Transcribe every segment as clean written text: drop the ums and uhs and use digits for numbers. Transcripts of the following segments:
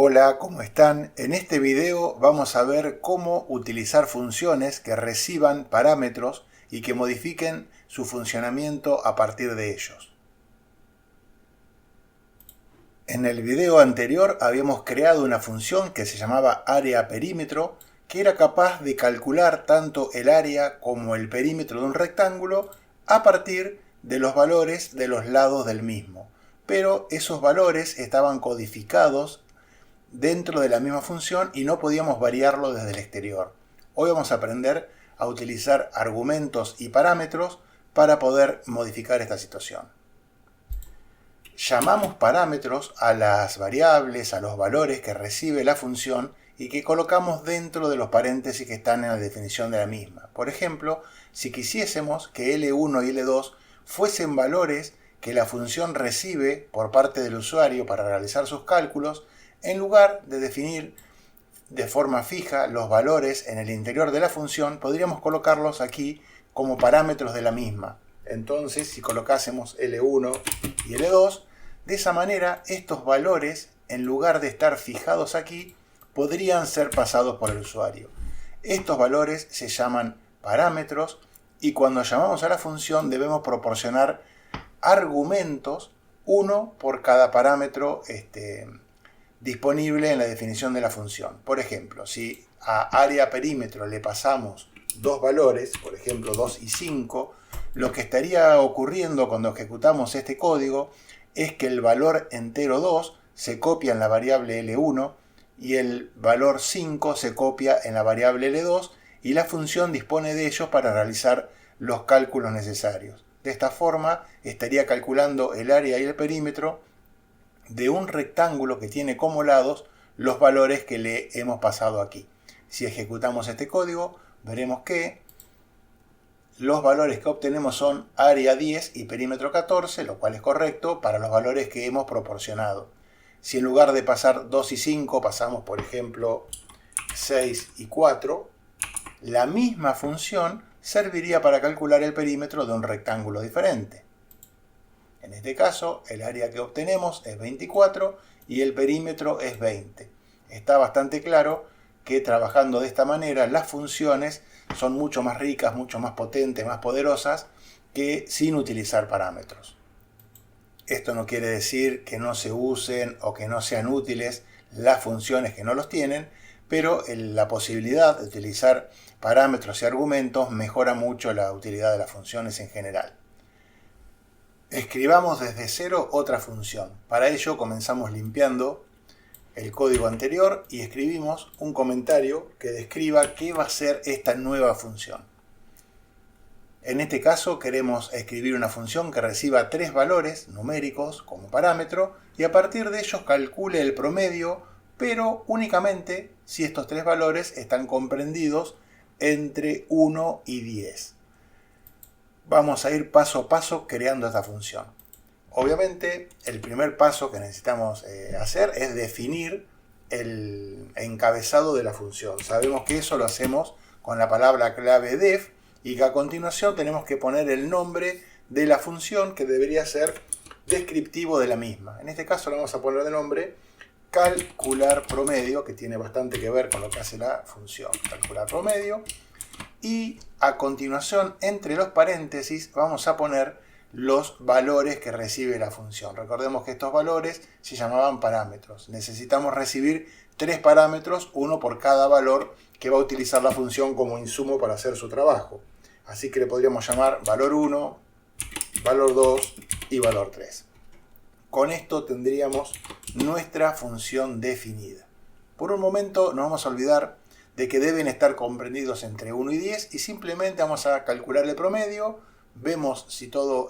Hola, ¿cómo están? En este video vamos a ver cómo utilizar funciones que reciban parámetros y que modifiquen su funcionamiento a partir de ellos. En el video anterior habíamos creado una función que se llamaba área perímetro, que era capaz de calcular tanto el área como el perímetro de un rectángulo a partir de los valores de los lados del mismo. Pero esos valores estaban codificados dentro de la misma función y no podíamos variarlo desde el exterior. Hoy vamos a aprender a utilizar argumentos y parámetros para poder modificar esta situación. Llamamos parámetros a las variables, a los valores que recibe la función y que colocamos dentro de los paréntesis que están en la definición de la misma. Por ejemplo, si quisiésemos que L1 y L2 fuesen valores que la función recibe por parte del usuario para realizar sus cálculos, en lugar de definir de forma fija los valores en el interior de la función, podríamos colocarlos aquí como parámetros de la misma. Entonces, si colocásemos L1 y L2, de esa manera estos valores, en lugar de estar fijados aquí, podrían ser pasados por el usuario. Estos valores se llaman parámetros y cuando llamamos a la función debemos proporcionar argumentos, uno por cada parámetro disponible en la definición de la función. Por ejemplo, si a área perímetro le pasamos dos valores, por ejemplo 2 y 5, lo que estaría ocurriendo cuando ejecutamos este código es que el valor entero 2 se copia en la variable L1 y el valor 5 se copia en la variable L2 y la función dispone de ellos para realizar los cálculos necesarios. De esta forma estaría calculando el área y el perímetro de un rectángulo que tiene como lados los valores que le hemos pasado aquí. Si ejecutamos este código, veremos que los valores que obtenemos son área 10 y perímetro 14, lo cual es correcto para los valores que hemos proporcionado. Si en lugar de pasar 2 y 5 pasamos, por ejemplo, 6 y 4, la misma función serviría para calcular el perímetro de un rectángulo diferente. En este caso, el área que obtenemos es 24 y el perímetro es 20. Está bastante claro que trabajando de esta manera las funciones son mucho más ricas, mucho más potentes, más poderosas que sin utilizar parámetros. Esto no quiere decir que no se usen o que no sean útiles las funciones que no los tienen, pero la posibilidad de utilizar parámetros y argumentos mejora mucho la utilidad de las funciones en general. Escribamos desde cero otra función. Para ello comenzamos limpiando el código anterior y escribimos un comentario que describa qué va a ser esta nueva función. En este caso queremos escribir una función que reciba tres valores numéricos como parámetro y a partir de ellos calcule el promedio, pero únicamente si estos tres valores están comprendidos entre 1 y 10. Vamos a ir paso a paso creando esta función. Obviamente, el primer paso que necesitamos hacer es definir el encabezado de la función. Sabemos que eso lo hacemos con la palabra clave def y que a continuación tenemos que poner el nombre de la función que debería ser descriptivo de la misma. En este caso le vamos a poner de nombre calcular promedio, que tiene bastante que ver con lo que hace la función. Calcular promedio. Y a continuación, entre los paréntesis, vamos a poner los valores que recibe la función. Recordemos que estos valores se llamaban parámetros. Necesitamos recibir tres parámetros, uno por cada valor que va a utilizar la función como insumo para hacer su trabajo. Así que le podríamos llamar valor 1, valor 2 y valor 3. Con esto tendríamos nuestra función definida. Por un momento nos vamos a olvidar de que deben estar comprendidos entre 1 y 10 y simplemente vamos a calcular el promedio, vemos si todo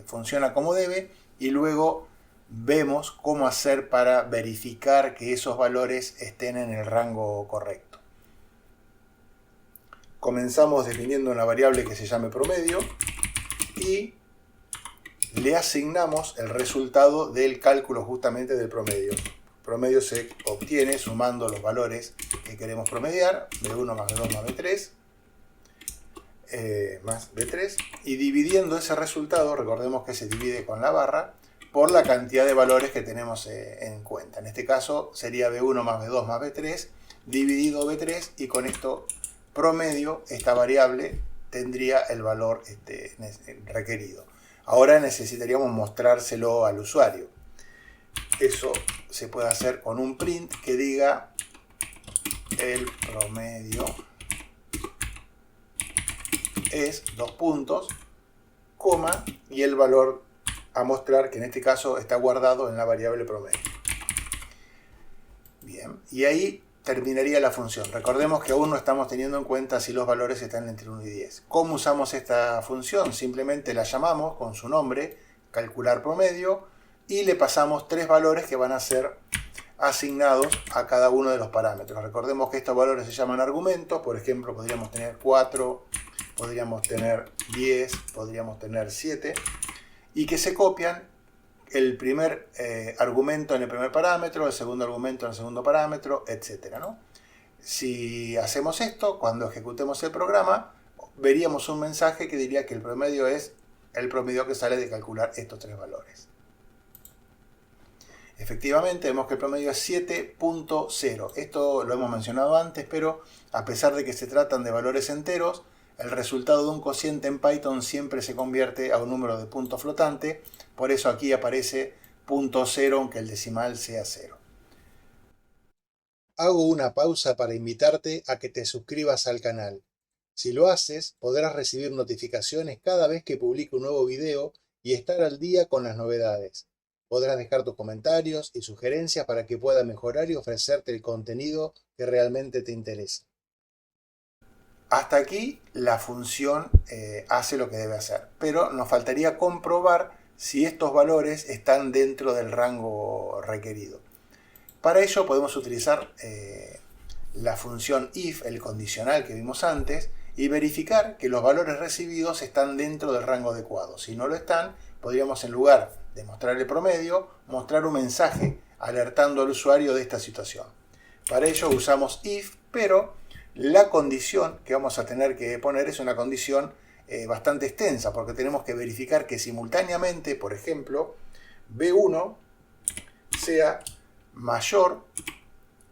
funciona como debe y luego vemos cómo hacer para verificar que esos valores estén en el rango correcto. Comenzamos definiendo una variable que se llame promedio y le asignamos el resultado del cálculo justamente del promedio. Promedio se obtiene sumando los valores que queremos promediar, B1 más B2 más B3, más B3, y dividiendo ese resultado, recordemos que se divide con la barra, por la cantidad de valores que tenemos en cuenta. En este caso sería B1 más B2 más B3 dividido B3, y con esto promedio, esta variable tendría el valor requerido. Ahora necesitaríamos mostrárselo al usuario. Eso se puede hacer con un print que diga el promedio es 2 puntos, coma, y el valor a mostrar, que en este caso está guardado en la variable promedio. Bien, y ahí terminaría la función. Recordemos que aún no estamos teniendo en cuenta si los valores están entre 1 y 10. ¿Cómo usamos esta función? Simplemente la llamamos con su nombre, calcular promedio, y le pasamos 3 valores que van a ser asignados a cada uno de los parámetros. Recordemos que estos valores se llaman argumentos. Por ejemplo, podríamos tener 4, podríamos tener 10, podríamos tener 7, y que se copian el primer argumento en el primer parámetro, el segundo argumento en el segundo parámetro, etc., ¿no? Si hacemos esto, cuando ejecutemos el programa, veríamos un mensaje que diría que el promedio es el promedio que sale de calcular estos 3 valores. Efectivamente, vemos que el promedio es 7.0. Esto lo hemos mencionado antes, pero a pesar de que se tratan de valores enteros, el resultado de un cociente en Python siempre se convierte a un número de punto flotante. Por eso aquí aparece .0, aunque el decimal sea 0. Hago una pausa para invitarte a que te suscribas al canal. Si lo haces, podrás recibir notificaciones cada vez que publique un nuevo video y estar al día con las novedades. Podrás dejar tus comentarios y sugerencias para que pueda mejorar y ofrecerte el contenido que realmente te interesa. Hasta aquí la función hace lo que debe hacer, pero nos faltaría comprobar si estos valores están dentro del rango requerido. Para ello podemos utilizar la función if, el condicional que vimos antes, y verificar que los valores recibidos están dentro del rango adecuado. Si no lo están, podríamos, en lugar de mostrar el promedio, mostrar un mensaje alertando al usuario de esta situación. Para ello usamos if, pero la condición que vamos a tener que poner es una condición bastante extensa, porque tenemos que verificar que simultáneamente, por ejemplo, B1 sea mayor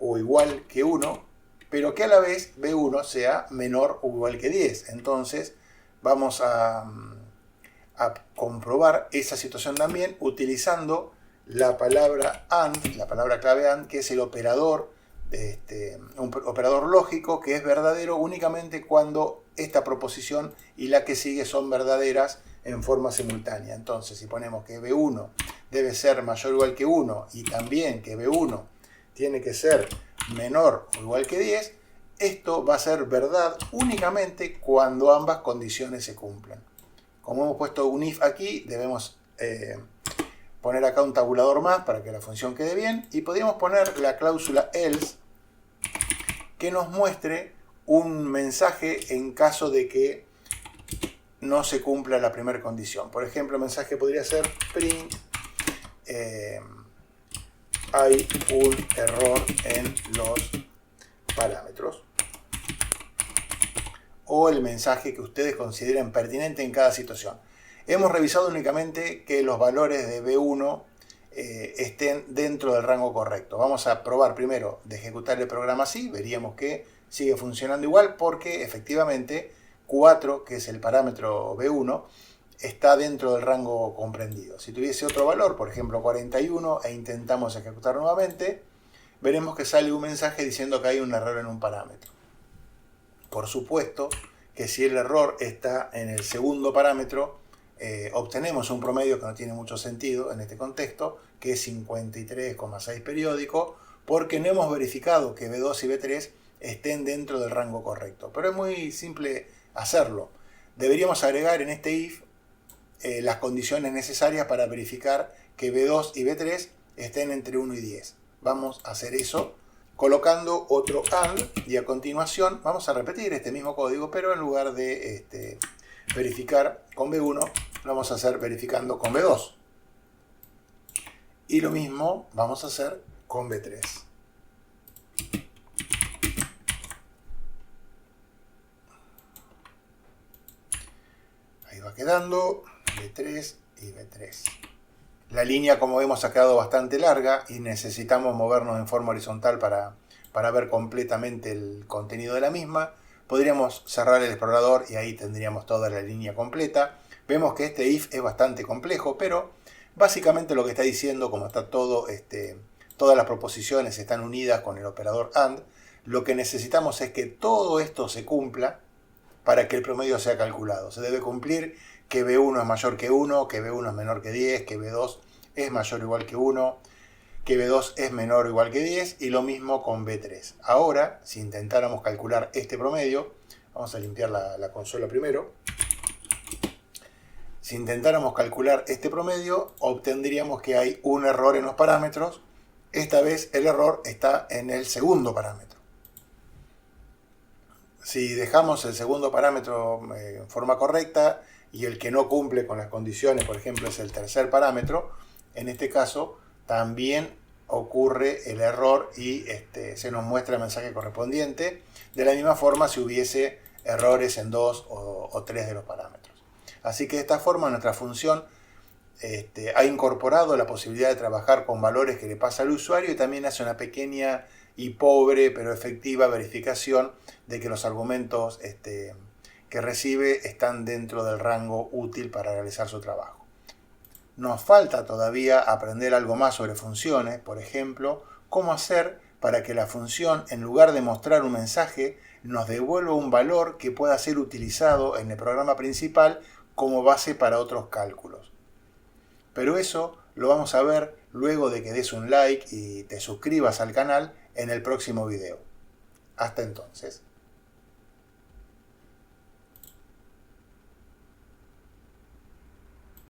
o igual que 1, pero que a la vez B1 sea menor o igual que 10. Entonces vamos a comprobar esa situación también utilizando la palabra AND, la palabra clave AND, que es el operador, un operador lógico que es verdadero únicamente cuando esta proposición y la que sigue son verdaderas en forma simultánea. Entonces, si ponemos que B1 debe ser mayor o igual que 1 y también que B1 tiene que ser menor o igual que 10, esto va a ser verdad únicamente cuando ambas condiciones se cumplan. Como hemos puesto un if aquí, debemos poner acá un tabulador más para que la función quede bien, y podríamos poner la cláusula else que nos muestre un mensaje en caso de que no se cumpla la primera condición. Por ejemplo, el mensaje podría ser print hay un error en los parámetros, o el mensaje que ustedes consideren pertinente en cada situación. Hemos revisado únicamente que los valores de B1 estén dentro del rango correcto. Vamos a probar primero de ejecutar el programa así, veríamos que sigue funcionando igual porque efectivamente 4, que es el parámetro B1, está dentro del rango comprendido. Si tuviese otro valor, por ejemplo 41, e intentamos ejecutar nuevamente, veremos que sale un mensaje diciendo que hay un error en un parámetro. Por supuesto que si el error está en el segundo parámetro, obtenemos un promedio que no tiene mucho sentido en este contexto, que es 53,6 periódico, porque no hemos verificado que B2 y B3 estén dentro del rango correcto. Pero es muy simple hacerlo. Deberíamos agregar en este if las condiciones necesarias para verificar que B2 y B3 estén entre 1 y 10. Vamos a hacer eso colocando otro AND, y a continuación vamos a repetir este mismo código, pero en lugar de verificar con B1, lo vamos a hacer verificando con B2. Y lo mismo vamos a hacer con B3. Ahí va quedando B3 y B3. La línea, como vemos, ha quedado bastante larga y necesitamos movernos en forma horizontal para ver completamente el contenido de la misma. Podríamos cerrar el explorador y ahí tendríamos toda la línea completa. Vemos que este if es bastante complejo, pero básicamente lo que está diciendo, como está todo, todas las proposiciones están unidas con el operador AND, lo que necesitamos es que todo esto se cumpla para que el promedio sea calculado. Se debe cumplir que B1 es mayor que 1, que B1 es menor que 10, que B2 es mayor o igual que 1, que B2 es menor o igual que 10, y lo mismo con B3. Ahora, si intentáramos calcular este promedio, vamos a limpiar la consola primero. Si intentáramos calcular este promedio, obtendríamos que hay un error en los parámetros. Esta vez el error está en el segundo parámetro. Si dejamos el segundo parámetro en forma correcta y el que no cumple con las condiciones, por ejemplo, es el tercer parámetro, en este caso también ocurre el error y se nos muestra el mensaje correspondiente. De la misma forma si hubiese errores en 2 o 3 de los parámetros. Así que de esta forma nuestra función ha incorporado la posibilidad de trabajar con valores que le pasa al usuario y también hace una pequeña y pobre pero efectiva verificación de que los argumentos que recibe están dentro del rango útil para realizar su trabajo. Nos falta todavía aprender algo más sobre funciones, por ejemplo, cómo hacer para que la función, en lugar de mostrar un mensaje, nos devuelva un valor que pueda ser utilizado en el programa principal como base para otros cálculos. Pero eso lo vamos a ver luego de que des un like y te suscribas al canal en el próximo video. Hasta entonces.